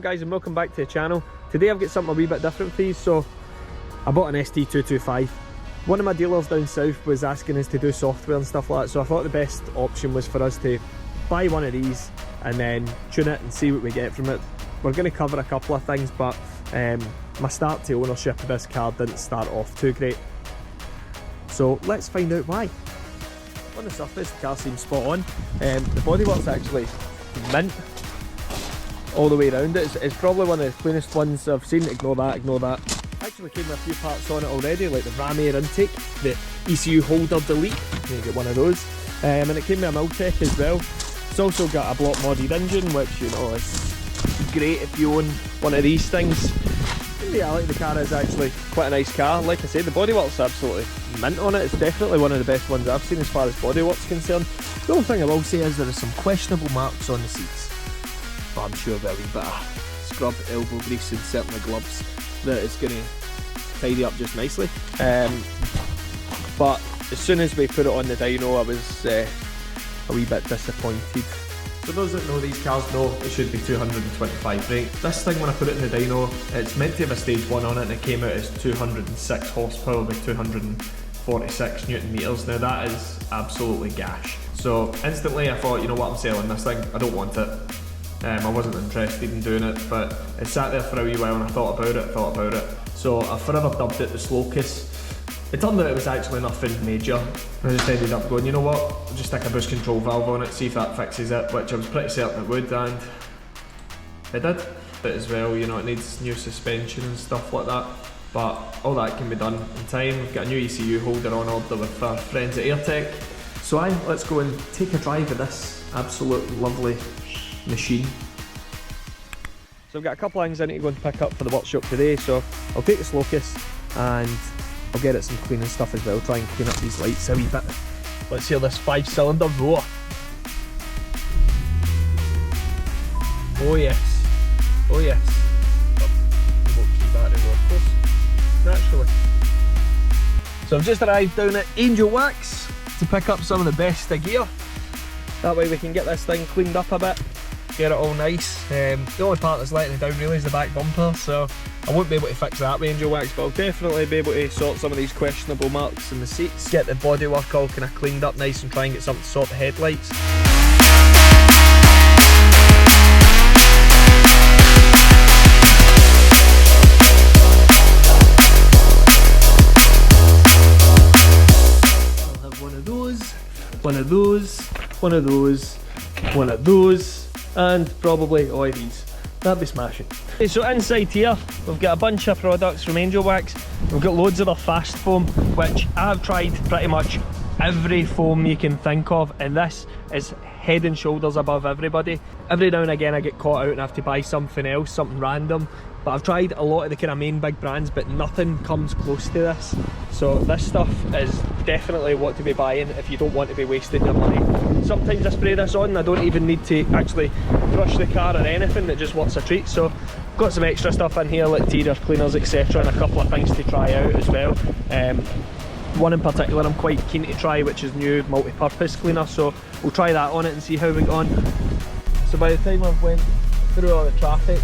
guys, and welcome back to the channel. Today I've got something a wee bit different for you. So I bought an ST225. One of my dealers down south was asking us to do software and stuff like that, so I thought the best option was for us to buy one of these and then tune it and see what we get from it. We're going to cover a couple of things, but my start to ownership of this car didn't start off too great. So let's find out why. On the surface, the car seems spot on. The bodywork's actually mint all the way around it. It's probably one of the cleanest ones I've seen. Ignore that, ignore that. Actually came with a few parts on it already, like the ram air intake, the ECU holder delete, you get one of those, and it came with a Miltech as well. It's also got a block modded engine, which, you know, is great if you own one of these things. In reality, the car is actually quite a nice car. Like I said, the bodywork's absolutely mint on it. It's definitely one of the best ones I've seen as far as bodywork's concerned. The only thing I will say is there are some questionable marks on the seats, but I'm sure there'll be a wee bit of scrub, elbow grease and certainly gloves that is going to tidy up just nicely. But as soon as we put it on the dyno, I was a wee bit disappointed. For those that know these cars know it should be 225 brake. This thing, when I put it in the dyno, it's meant to have a stage 1 on it, and it came out as 206 horsepower with 246 newton meters. Now that is absolutely gash. So instantly I thought, you know what, I'm selling this thing, I don't want it. I wasn't interested in doing it, but it sat there for a wee while and I thought about it. So I forever dubbed it the Focus. It turned out it was actually nothing major. I just ended up going, you know what, I'll just stick a boost control valve on it, see if that fixes it, which I was pretty certain it would, and it did. But as well, you know, it needs new suspension and stuff like that, but all that can be done in time. We've got a new ECU holder on order with our friends at AirTech. So let's go and take a drive of this absolute lovely machine. So I've got a couple of things I need to go and pick up for the workshop today, so I'll take this Locus and I'll get it some cleaning stuff as well, try and clean up these lights a wee bit. Let's hear this 5-cylinder roar. Oh yes, oh yes. Remote key battery, of course, naturally. So I've just arrived down at Angel Wax to pick up some of the best of gear. That way we can get this thing cleaned up a bit, get it all nice. The only part that's letting it down really is the back bumper, so I won't be able to fix that with Angel Wax, but I'll definitely be able to sort some of these questionable marks in the seats, get the bodywork all kind of cleaned up nice and try and get something to sort the headlights. I'll have one of those, one of those, one of those, one of those, and probably all of these. That'd be smashing. Okay, so inside here, we've got a bunch of products from Angel Wax. We've got loads of their fast foam, which I've tried pretty much every foam you can think of, and this is head and shoulders above everybody. Every now and again I get caught out and have to buy something else, something random, but I've tried a lot of the kind of main big brands, but nothing comes close to this. So this stuff is definitely what to be buying if you don't want to be wasting your money. Sometimes I spray this on and I don't even need to actually brush the car or anything, it just works a treat. So got some extra stuff in here like interior cleaners, etc., and a couple of things to try out as well. One in particular I'm quite keen to try, which is new multi-purpose cleaner, so we'll try that on it and see how we get on. So by the time I've went through all the traffic,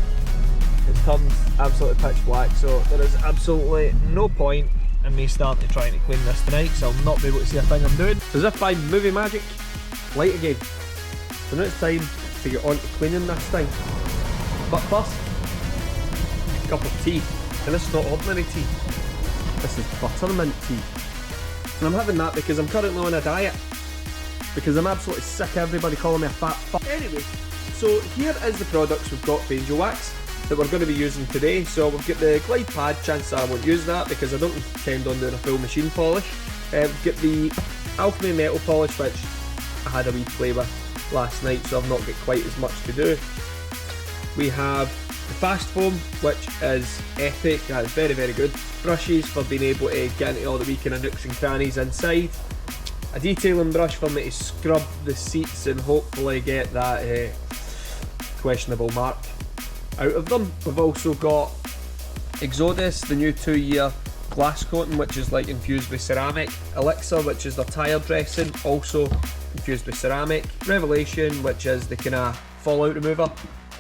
it turns absolutely pitch black, so there is absolutely no point in me starting trying to clean this tonight, because I'll not be able to see a thing I'm doing. As if by movie magic, light again. So now it's time to get on to cleaning this thing. But first, a cup of tea. And this is not ordinary tea, this is buttermint tea. And I'm having that because I'm currently on a diet, because I'm absolutely sick of everybody calling me a fat fuck. Anyway, so here is the products we've got for Angel Wax that we're going to be using today. So we've got the glide pad, chances I won't use that because I don't intend on doing a full machine polish. We've got the alchemy metal polish, which I had a wee play with last night, so I've not got quite as much to do. We have the fast foam, which is epic, that is very, very good. Brushes for being able to get into all the wee kind of nooks and crannies inside. A detailing brush for me to scrub the seats and hopefully get that questionable mark out of them. We've also got Exodus, the new 2-year glass coating, which is like infused with ceramic. Elixir, which is their tyre dressing, also infused with ceramic. Revelation, which is the kind of fallout remover.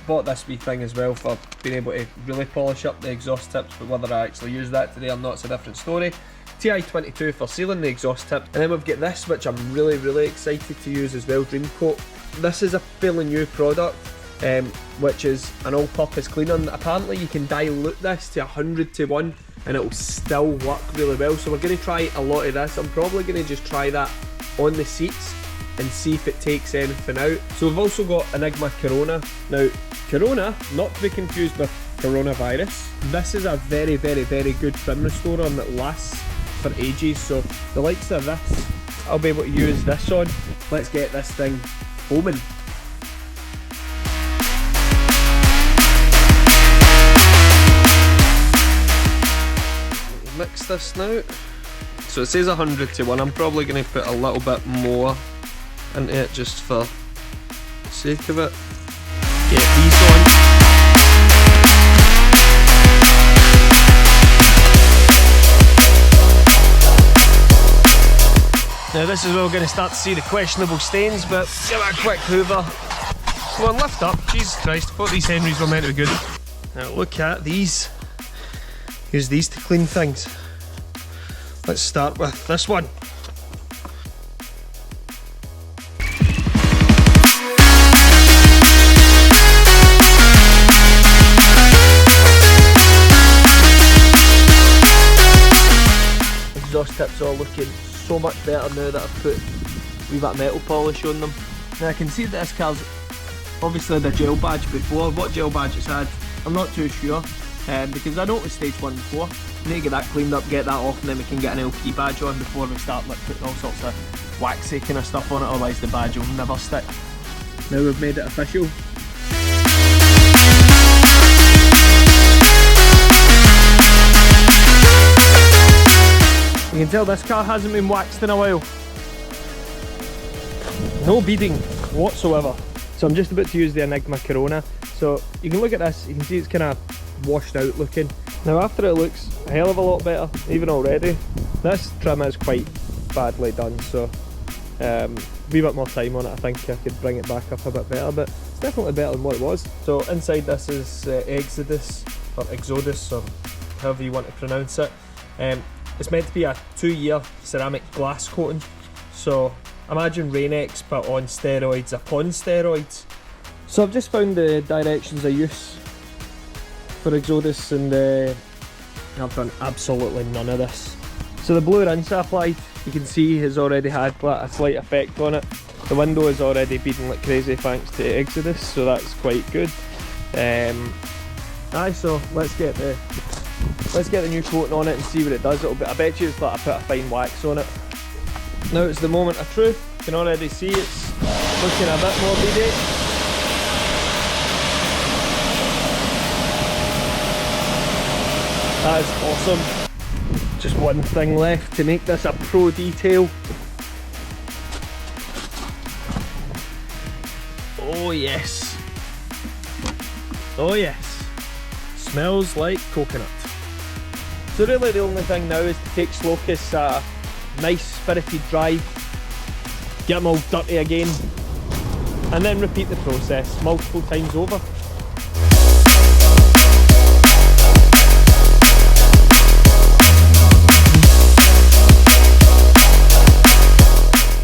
bought this wee thing as well for being able to really polish up the exhaust tips, but whether I actually use that today or not, it's a different story. TI-22 for sealing the exhaust tip, and then we've got this which I'm really excited to use as well, Dream Coat. This is a fairly new product, which is an all-purpose cleaner, and apparently you can dilute this to 100 to 1 and it will still work really well. So we're going to try a lot of this. I'm probably going to just try that on the seats and see if it takes anything out. So we've also got Enigma Corona. Now, Corona, not to be confused with coronavirus. This is a very good trim restorer and it lasts for ages. So the likes of this, I'll be able to use this on. Let's get this thing foaming. Mix this now. So it says 100 to 1. I'm probably going to put a little bit more into it just for the sake of it. Get these on. Now this is where we're going to start to see the questionable stains, but give it a quick hoover. Come on, lift up. Jesus Christ, I thought these Henrys were meant to be good. Now look at these. Use these to clean things. Let's start with this one. Exhaust tips are looking so much better now that I've put a wee bit of metal polish on them. Now I can see that this car's obviously had a gel badge before. What gel badge it's had, I'm not too sure, because I noticed stage 1 before. We need to get that cleaned up, get that off, and then we can get an LP badge on before we start like putting all sorts of waxy kind of stuff on it, otherwise the badge will never stick. Now we've made it official. You can tell this car hasn't been waxed in a while. No beading whatsoever. So I'm just about to use the Enigma Corona. So you can look at this, you can see it's kind of washed out looking. Now after it looks a hell of a lot better, even already. This trim is quite badly done, so a wee bit more time on it, I think I could bring it back up a bit better, but it's definitely better than what it was. So inside this is Exodus, or Exodus, or however you want to pronounce it. It's meant to be a 2-year ceramic glass coating, so imagine Rain-X but on steroids upon steroids. So I've just found the directions of use for Exodus, and I've done absolutely none of this. So the blue rinse I applied, you can see has already had a slight effect on it. The window is already beading like crazy thanks to Exodus, so that's quite good. So let's get the new coating on it and see what it does. I bet you it's like I put a fine wax on it. Now it's the moment of truth. You can already see it's looking a bit more beady. That is awesome. Just one thing left to make this a pro detail. Oh yes. Oh yes. Smells like coconut. So really the only thing now is to take Slocus a nice spirited drive, get them all dirty again, and then repeat the process multiple times over.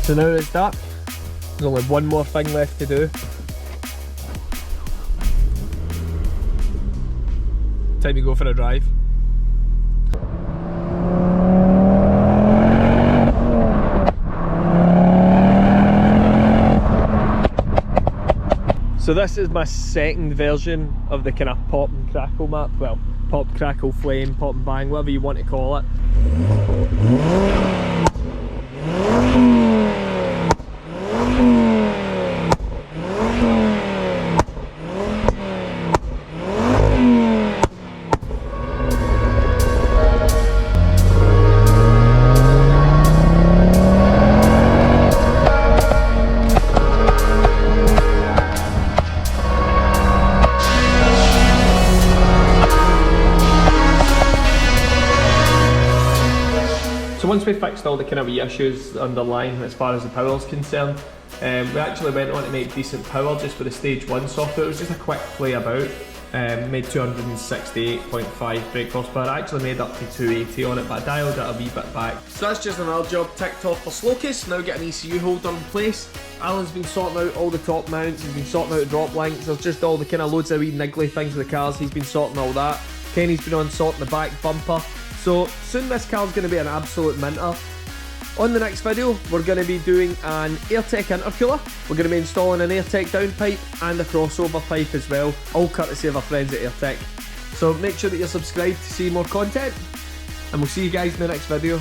So now it's dark, there's only one more thing left to do. Time to go for a drive. So this is my second version of the kind of pop and crackle map. Well, pop, crackle, flame, pop and bang, whatever you want to call it. So once we fixed all the kind of wee issues underlying as far as the power's concerned, We actually went on to make decent power just for the stage 1 software. It was just a quick play about. Made 268.5 brake horsepower. I actually made up to 280 on it, but I dialed it a wee bit back. So that's just another job ticked off for Slowcase. Now get an ECU holder in place. Alan's been sorting out all the top mounts, he's been sorting out the drop links, there's just all the kind of loads of wee niggly things with the cars, he's been sorting all that. Kenny's been on sorting the back bumper. So soon this car's going to be an absolute minter. On the next video, we're going to be doing an AirTech intercooler. We're going to be installing an AirTech downpipe and a crossover pipe as well, all courtesy of our friends at AirTech. So make sure that you're subscribed to see more content, and we'll see you guys in the next video.